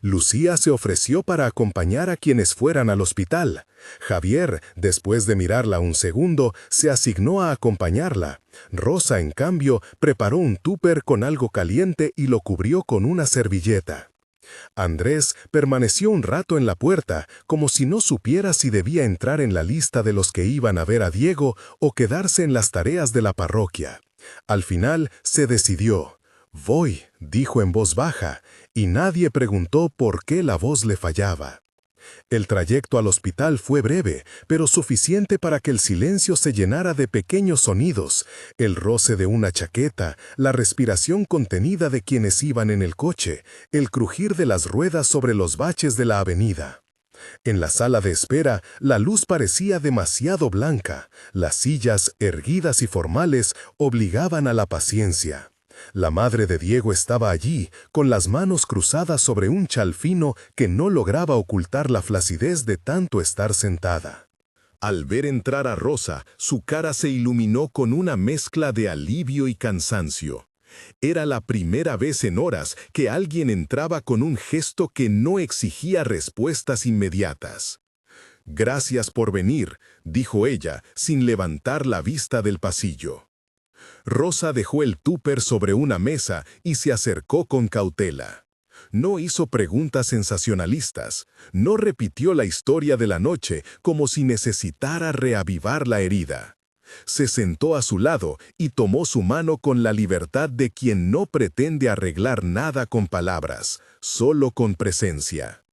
Lucía se ofreció para acompañar a quienes fueran al hospital. Javier, después de mirarla un segundo, se asignó a acompañarla. Rosa, en cambio, preparó un tupper con algo caliente y lo cubrió con una servilleta. Andrés permaneció un rato en la puerta, como si no supiera si debía entrar en la lista de los que iban a ver a Diego o quedarse en las tareas de la parroquia. Al final se decidió. «Voy», dijo en voz baja, y nadie preguntó por qué la voz le fallaba. El trayecto al hospital fue breve, pero suficiente para que el silencio se llenara de pequeños sonidos, el roce de una chaqueta, la respiración contenida de quienes iban en el coche, el crujir de las ruedas sobre los baches de la avenida. En la sala de espera, la luz parecía demasiado blanca, las sillas, erguidas y formales, obligaban a la paciencia. La madre de Diego estaba allí, con las manos cruzadas sobre un chal fino que no lograba ocultar la flacidez de tanto estar sentada. Al ver entrar a Rosa, su cara se iluminó con una mezcla de alivio y cansancio. Era la primera vez en horas que alguien entraba con un gesto que no exigía respuestas inmediatas. «Gracias por venir», dijo ella, sin levantar la vista del pasillo. Rosa dejó el tupper sobre una mesa y se acercó con cautela. No hizo preguntas sensacionalistas, no repitió la historia de la noche como si necesitara reavivar la herida. Se sentó a su lado y tomó su mano con la libertad de quien no pretende arreglar nada con palabras, solo con presencia.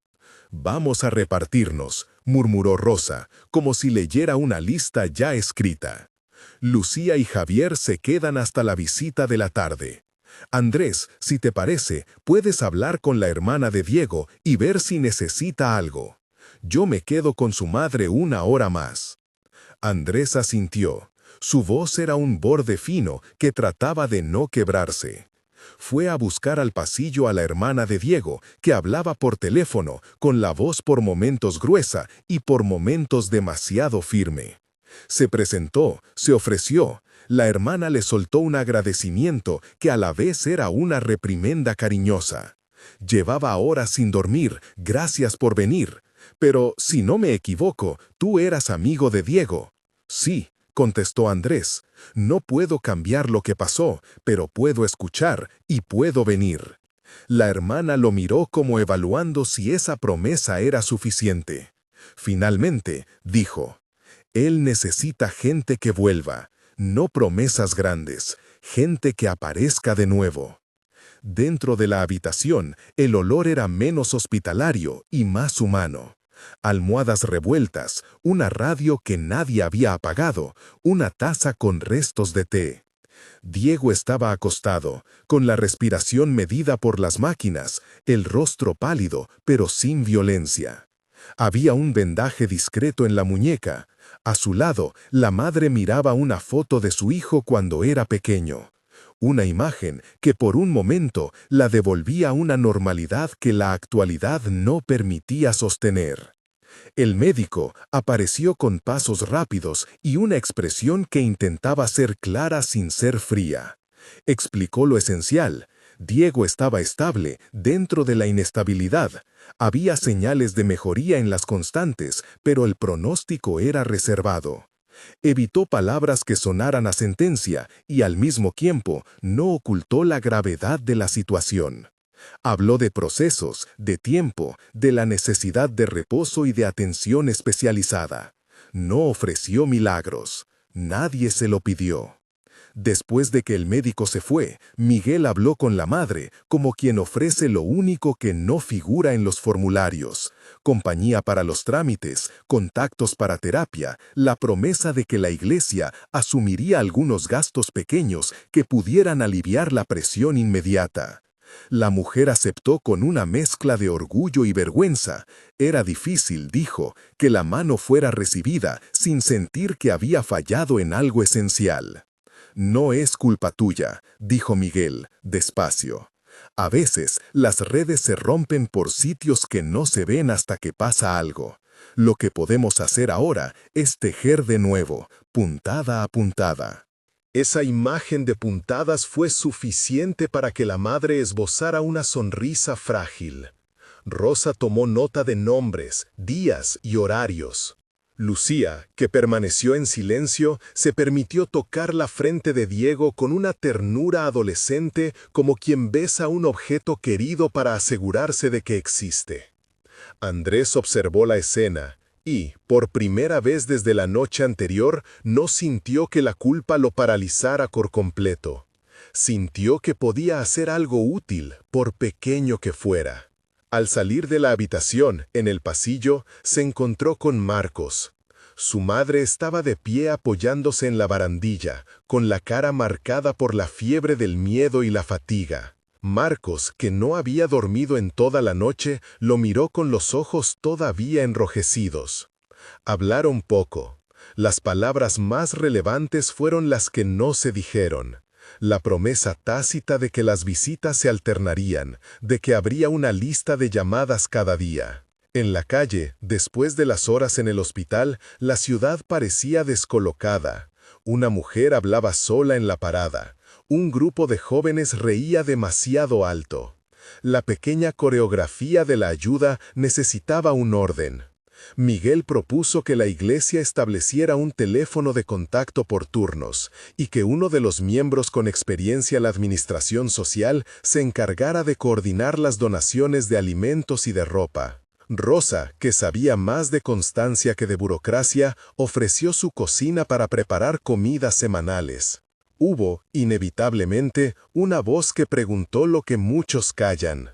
«Vamos a repartirnos», murmuró Rosa, como si leyera una lista ya escrita. «Lucía y Javier se quedan hasta la visita de la tarde. Andrés, si te parece, puedes hablar con la hermana de Diego y ver si necesita algo. Yo me quedo con su madre una hora más». Andrés asintió. Su voz era un borde fino que trataba de no quebrarse. Fue a buscar al pasillo a la hermana de Diego, que hablaba por teléfono, con la voz por momentos gruesa y por momentos demasiado firme. Se presentó, se ofreció. La hermana le soltó un agradecimiento que a la vez era una reprimenda cariñosa. «Llevaba horas sin dormir, gracias por venir. Pero, si no me equivoco, tú eras amigo de Diego». «Sí», contestó Andrés. «No puedo cambiar lo que pasó, pero puedo escuchar y puedo venir». La hermana lo miró como evaluando si esa promesa era suficiente. Finalmente, dijo: «Él necesita gente que vuelva, no promesas grandes, gente que aparezca de nuevo». Dentro de la habitación, el olor era menos hospitalario y más humano. Almohadas revueltas, una radio que nadie había apagado, una taza con restos de té. Diego estaba acostado, con la respiración medida por las máquinas, el rostro pálido, pero sin violencia. Había un vendaje discreto en la muñeca. A su lado, la madre miraba una foto de su hijo cuando era pequeño. Una imagen que por un momento la devolvía a una normalidad que la actualidad no permitía sostener. El médico apareció con pasos rápidos y una expresión que intentaba ser clara sin ser fría. Explicó lo esencial. Diego estaba estable dentro de la inestabilidad. Había señales de mejoría en las constantes, pero el pronóstico era reservado. Evitó palabras que sonaran a sentencia y al mismo tiempo no ocultó la gravedad de la situación. Habló de procesos, de tiempo, de la necesidad de reposo y de atención especializada. No ofreció milagros. Nadie se lo pidió. Después de que el médico se fue, Miguel habló con la madre como quien ofrece lo único que no figura en los formularios: compañía para los trámites, contactos para terapia, la promesa de que la iglesia asumiría algunos gastos pequeños que pudieran aliviar la presión inmediata. La mujer aceptó con una mezcla de orgullo y vergüenza. Era difícil, dijo, que la mano fuera recibida sin sentir que había fallado en algo esencial. «No es culpa tuya», dijo Miguel, despacio. «A veces las redes se rompen por sitios que no se ven hasta que pasa algo. Lo que podemos hacer ahora es tejer de nuevo, puntada a puntada». Esa imagen de puntadas fue suficiente para que la madre esbozara una sonrisa frágil. Rosa tomó nota de nombres, días y horarios. Lucía, que permaneció en silencio, se permitió tocar la frente de Diego con una ternura adolescente, como quien besa un objeto querido para asegurarse de que existe. Andrés observó la escena y, por primera vez desde la noche anterior, no sintió que la culpa lo paralizara por completo. Sintió que podía hacer algo útil, por pequeño que fuera. Al salir de la habitación, en el pasillo, se encontró con Marcos. Su madre estaba de pie apoyándose en la barandilla, con la cara marcada por la fiebre del miedo y la fatiga. Marcos, que no había dormido en toda la noche, lo miró con los ojos todavía enrojecidos. Hablaron poco. Las palabras más relevantes fueron las que no se dijeron. La promesa tácita de que las visitas se alternarían, de que habría una lista de llamadas cada día. En la calle, después de las horas en el hospital, la ciudad parecía descolocada. Una mujer hablaba sola en la parada. Un grupo de jóvenes reía demasiado alto. La pequeña coreografía de la ayuda necesitaba un orden. Miguel propuso que la iglesia estableciera un teléfono de contacto por turnos y que uno de los miembros con experiencia en la administración social se encargara de coordinar las donaciones de alimentos y de ropa. Rosa, que sabía más de constancia que de burocracia, ofreció su cocina para preparar comidas semanales. Hubo, inevitablemente, una voz que preguntó lo que muchos callan.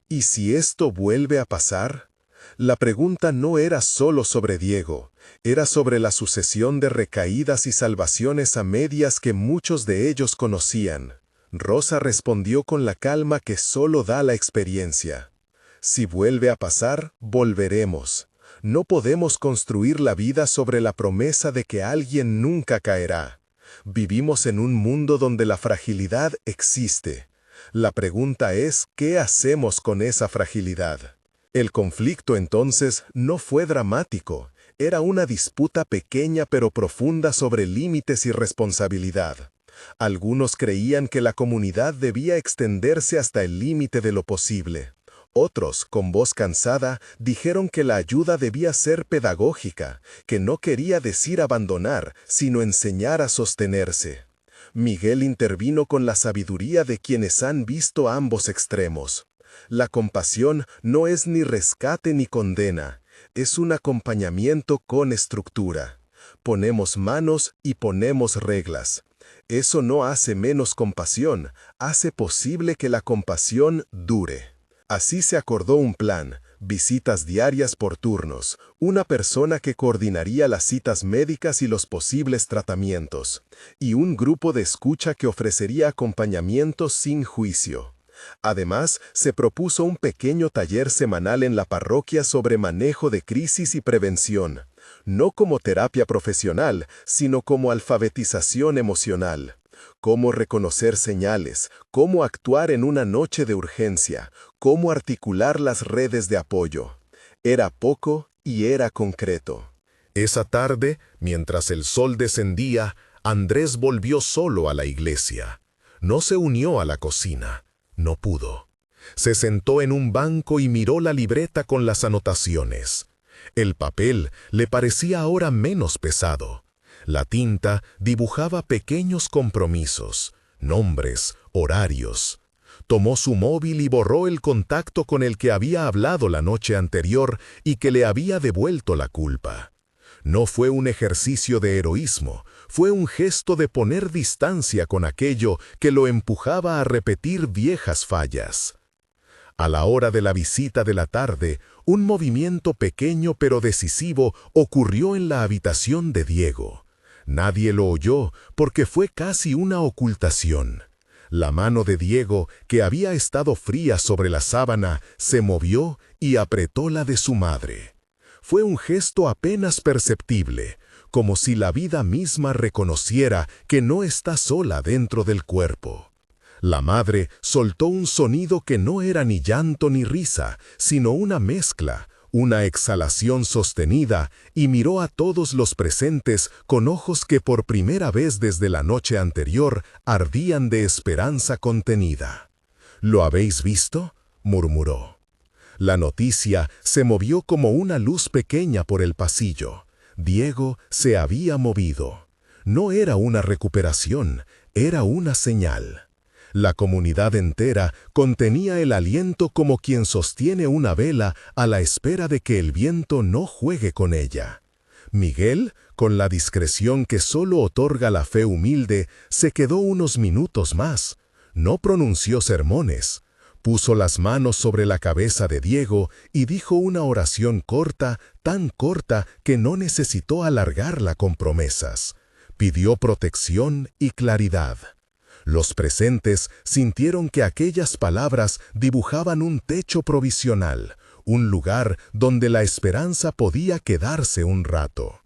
¿Y si esto vuelve a pasar? La pregunta no era solo sobre Diego, era sobre la sucesión de recaídas y salvaciones a medias que muchos de ellos conocían. Rosa respondió con la calma que solo da la experiencia. Si vuelve a pasar, volveremos. No podemos construir la vida sobre la promesa de que alguien nunca caerá. Vivimos en un mundo donde la fragilidad existe. La pregunta es, ¿qué hacemos con esa fragilidad? El conflicto entonces no fue dramático, era una disputa pequeña pero profunda sobre límites y responsabilidad. Algunos creían que la comunidad debía extenderse hasta el límite de lo posible. Otros, con voz cansada, dijeron que la ayuda debía ser pedagógica, que no quería decir abandonar, sino enseñar a sostenerse. Miguel intervino con la sabiduría de quienes han visto ambos extremos. La compasión no es ni rescate ni condena, es un acompañamiento con estructura. Ponemos manos y ponemos reglas. Eso no hace menos compasión, hace posible que la compasión dure. Así se acordó un plan, visitas diarias por turnos, una persona que coordinaría las citas médicas y los posibles tratamientos, y un grupo de escucha que ofrecería acompañamiento sin juicio. Además, se propuso un pequeño taller semanal en la parroquia sobre manejo de crisis y prevención, no como terapia profesional, sino como alfabetización emocional. Cómo reconocer señales, cómo actuar en una noche de urgencia, cómo articular las redes de apoyo. Era poco y era concreto. Esa tarde, mientras el sol descendía, Andrés volvió solo a la iglesia. No se unió a la cocina. No pudo. Se sentó en un banco y miró la libreta con las anotaciones. El papel le parecía ahora menos pesado. La tinta dibujaba pequeños compromisos, nombres, horarios. Tomó su móvil y borró el contacto con el que había hablado la noche anterior y que le había devuelto la culpa. No fue un ejercicio de heroísmo, fue un gesto de poner distancia con aquello que lo empujaba a repetir viejas fallas. A la hora de la visita de la tarde, un movimiento pequeño pero decisivo ocurrió en la habitación de Diego. Nadie lo oyó porque fue casi una ocultación. La mano de Diego, que había estado fría sobre la sábana, se movió y apretó la de su madre. Fue un gesto apenas perceptible, como si la vida misma reconociera que no está sola dentro del cuerpo. La madre soltó un sonido que no era ni llanto ni risa, sino una mezcla, una exhalación sostenida, y miró a todos los presentes con ojos que por primera vez desde la noche anterior ardían de esperanza contenida. ¿Lo habéis visto?, murmuró. La noticia se movió como una luz pequeña por el pasillo. Diego se había movido. No era una recuperación, era una señal. La comunidad entera contenía el aliento como quien sostiene una vela a la espera de que el viento no juegue con ella. Miguel, con la discreción que solo otorga la fe humilde, se quedó unos minutos más. No pronunció sermones. Puso las manos sobre la cabeza de Diego y dijo una oración corta, tan corta que no necesitó alargarla con promesas. Pidió protección y claridad. Los presentes sintieron que aquellas palabras dibujaban un techo provisional, un lugar donde la esperanza podía quedarse un rato.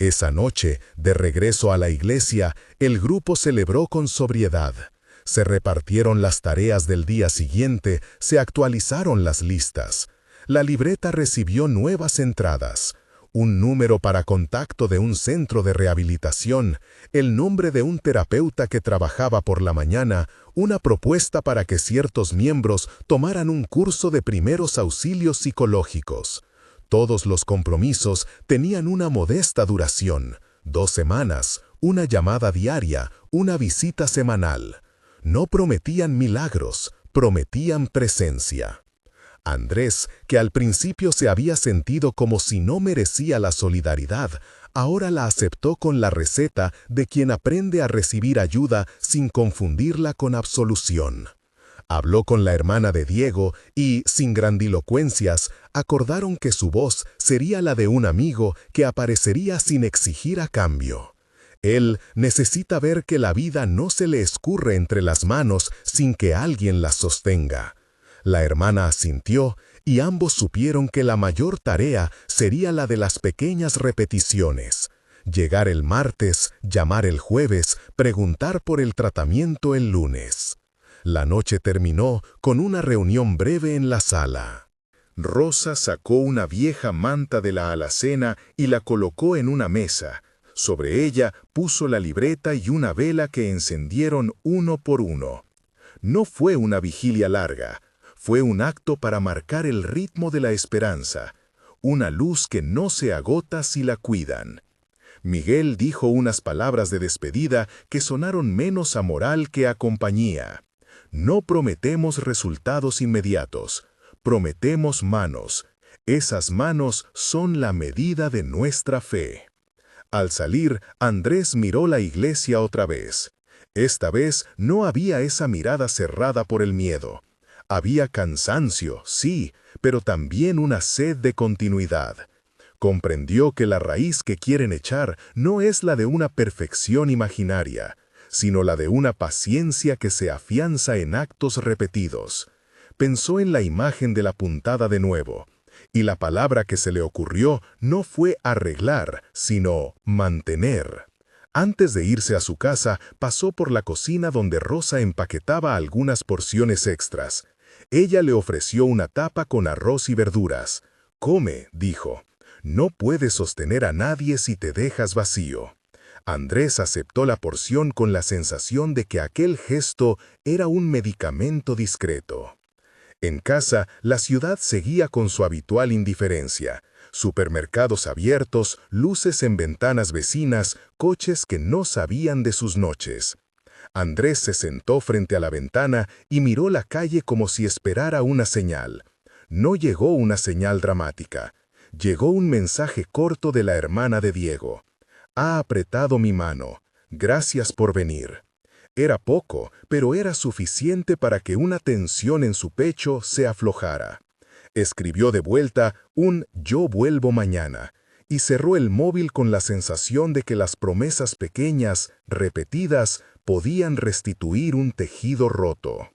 Esa noche, de regreso a la iglesia, el grupo celebró con sobriedad. Se repartieron las tareas del día siguiente, se actualizaron las listas. La libreta recibió nuevas entradas. Un número para contacto de un centro de rehabilitación, el nombre de un terapeuta que trabajaba por la mañana, una propuesta para que ciertos miembros tomaran un curso de primeros auxilios psicológicos. Todos los compromisos tenían una modesta duración: 2 semanas, una llamada diaria, una visita semanal. No prometían milagros, prometían presencia. Andrés, que al principio se había sentido como si no merecía la solidaridad, ahora la aceptó con la receta de quien aprende a recibir ayuda sin confundirla con absolución. Habló con la hermana de Diego y, sin grandilocuencias, acordaron que su voz sería la de un amigo que aparecería sin exigir a cambio. Él necesita ver que la vida no se le escurre entre las manos sin que alguien la sostenga. La hermana asintió y ambos supieron que la mayor tarea sería la de las pequeñas repeticiones. Llegar el martes, llamar el jueves, preguntar por el tratamiento el lunes. La noche terminó con una reunión breve en la sala. Rosa sacó una vieja manta de la alacena y la colocó en una mesa. Sobre ella puso la libreta y una vela que encendieron uno por uno. No fue una vigilia larga. Fue un acto para marcar el ritmo de la esperanza, una luz que no se agota si la cuidan. Miguel dijo unas palabras de despedida que sonaron menos a moral que a compañía. No prometemos resultados inmediatos, prometemos manos. Esas manos son la medida de nuestra fe. Al salir, Andrés miró la iglesia otra vez. Esta vez no había esa mirada cerrada por el miedo. Había cansancio, sí, pero también una sed de continuidad. Comprendió que la raíz que quieren echar no es la de una perfección imaginaria, sino la de una paciencia que se afianza en actos repetidos. Pensó en la imagen de la puntada de nuevo, y la palabra que se le ocurrió no fue arreglar, sino mantener. Antes de irse a su casa, pasó por la cocina donde Rosa empaquetaba algunas porciones extras. Ella le ofreció una tapa con arroz y verduras. «Come», dijo. «No puedes sostener a nadie si te dejas vacío». Andrés aceptó la porción con la sensación de que aquel gesto era un medicamento discreto. En casa, la ciudad seguía con su habitual indiferencia. Supermercados abiertos, luces en ventanas vecinas, coches que no sabían de sus noches. Andrés se sentó frente a la ventana y miró la calle como si esperara una señal. No llegó una señal dramática. Llegó un mensaje corto de la hermana de Diego. «Ha apretado mi mano. Gracias por venir». Era poco, pero era suficiente para que una tensión en su pecho se aflojara. Escribió de vuelta un «Yo vuelvo mañana» y cerró el móvil con la sensación de que las promesas pequeñas, repetidas, podían restituir un tejido roto.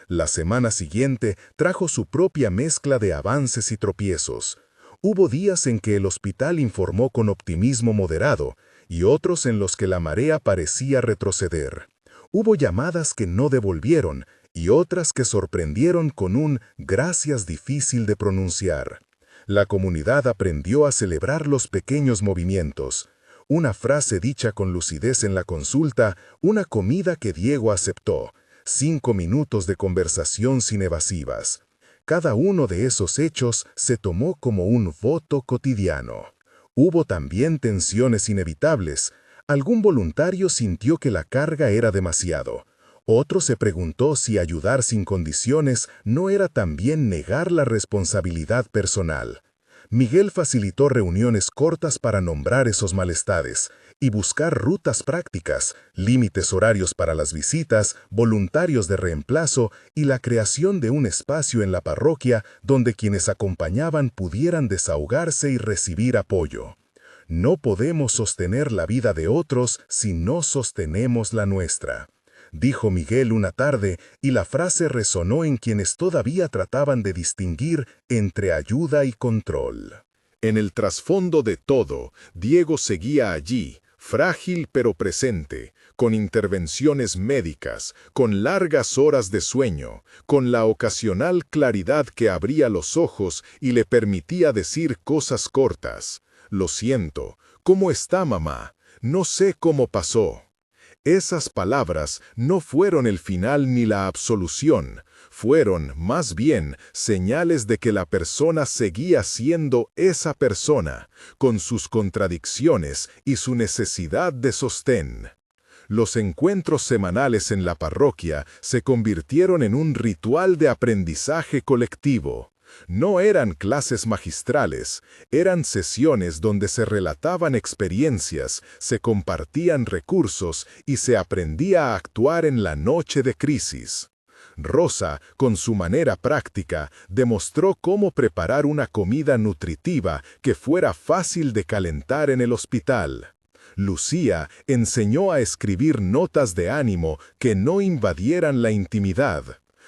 La semana siguiente trajo su propia mezcla de avances y tropiezos. Hubo días en que el hospital informó con optimismo moderado y otros en los que la marea parecía retroceder. Hubo llamadas que no devolvieron y otras que sorprendieron con un «gracias» difícil de pronunciar. La comunidad aprendió a celebrar los pequeños movimientos. Una frase dicha con lucidez en la consulta, una comida que Diego aceptó, 5 minutos de conversación sin evasivas. Cada uno de esos hechos se tomó como un voto cotidiano. Hubo también tensiones inevitables. Algún voluntario sintió que la carga era demasiado. Otro se preguntó si ayudar sin condiciones no era también negar la responsabilidad personal. Miguel facilitó reuniones cortas para nombrar esos malestares y buscar rutas prácticas, límites horarios para las visitas, voluntarios de reemplazo y la creación de un espacio en la parroquia donde quienes acompañaban pudieran desahogarse y recibir apoyo. No podemos sostener la vida de otros si no sostenemos la nuestra, dijo Miguel una tarde, y la frase resonó en quienes todavía trataban de distinguir entre ayuda y control. En el trasfondo de todo, Diego seguía allí, frágil pero presente, con intervenciones médicas, con largas horas de sueño, con la ocasional claridad que abría los ojos y le permitía decir cosas cortas. «Lo siento, ¿cómo está, mamá? No sé cómo pasó». Esas palabras no fueron el final ni la absolución, fueron, más bien, señales de que la persona seguía siendo esa persona, con sus contradicciones y su necesidad de sostén. Los encuentros semanales en la parroquia se convirtieron en un ritual de aprendizaje colectivo. No eran clases magistrales, eran sesiones donde se relataban experiencias, se compartían recursos y se aprendía a actuar en la noche de crisis. Rosa, con su manera práctica, demostró cómo preparar una comida nutritiva que fuera fácil de calentar en el hospital. Lucía enseñó a escribir notas de ánimo que no invadieran la intimidad.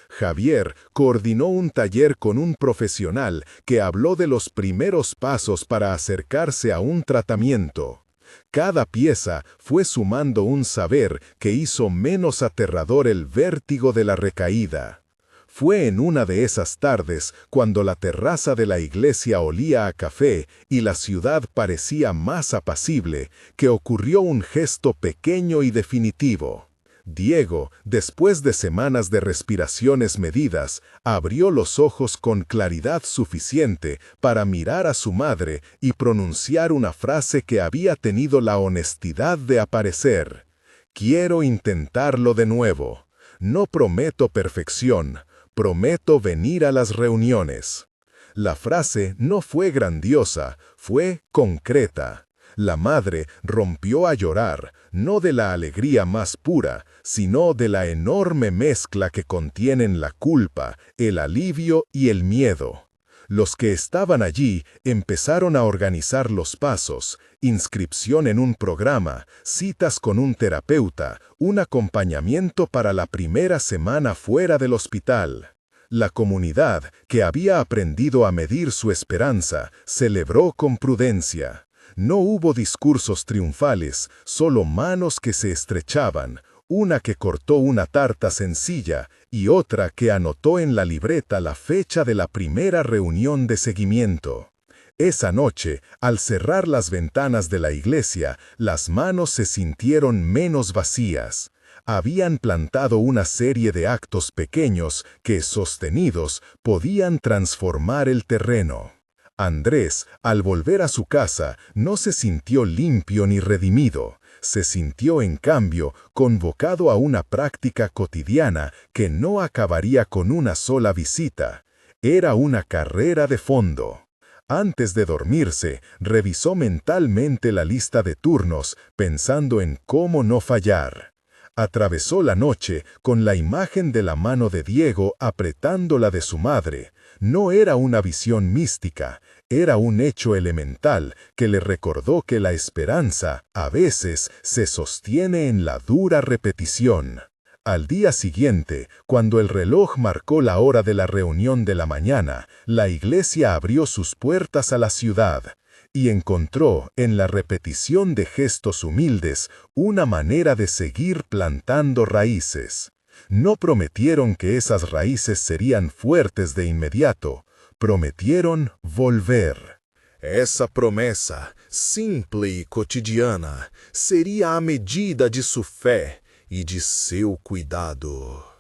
Javier coordinó un taller con un profesional que habló de los primeros pasos para acercarse a un tratamiento. Cada pieza fue sumando un saber que hizo menos aterrador el vértigo de la recaída. Fue en una de esas tardes, cuando la terraza de la iglesia olía a café y la ciudad parecía más apacible, que ocurrió un gesto pequeño y definitivo. Diego, después de semanas de respiraciones medidas, abrió los ojos con claridad suficiente para mirar a su madre y pronunciar una frase que había tenido la honestidad de aparecer. «Quiero intentarlo de nuevo. No prometo perfección, prometo venir a las reuniones». La frase no fue grandiosa, fue concreta. La madre rompió a llorar, no de la alegría más pura, sino de la enorme mezcla que contienen la culpa, el alivio y el miedo. Los que estaban allí empezaron a organizar los pasos, inscripción en un programa, citas con un terapeuta, un acompañamiento para la primera semana fuera del hospital. La comunidad, que había aprendido a medir su esperanza, celebró con prudencia. No hubo discursos triunfales, solo manos que se estrechaban, una que cortó una tarta sencilla y otra que anotó en la libreta la fecha de la primera reunión de seguimiento. Esa noche, al cerrar las ventanas de la iglesia, las manos se sintieron menos vacías. Habían plantado una serie de actos pequeños que, sostenidos, podían transformar el terreno. Andrés, al volver a su casa, no se sintió limpio ni redimido. Se sintió, en cambio, convocado a una práctica cotidiana que no acabaría con una sola visita. Era una carrera de fondo. Antes de dormirse, revisó mentalmente la lista de turnos, pensando en cómo no fallar. Atravesó la noche con la imagen de la mano de Diego apretando la de su madre. No era una visión mística, era un hecho elemental que le recordó que la esperanza, a veces, se sostiene en la dura repetición. Al día siguiente, cuando el reloj marcó la hora de la reunión de la mañana, la iglesia abrió sus puertas a la ciudad y encontró en la repetición de gestos humildes una manera de seguir plantando raíces. No prometieron que esas raíces serían fuertes de inmediato, prometieron volver. Essa promessa, simple e cotidiana, seria a medida de sua fé e de seu cuidado.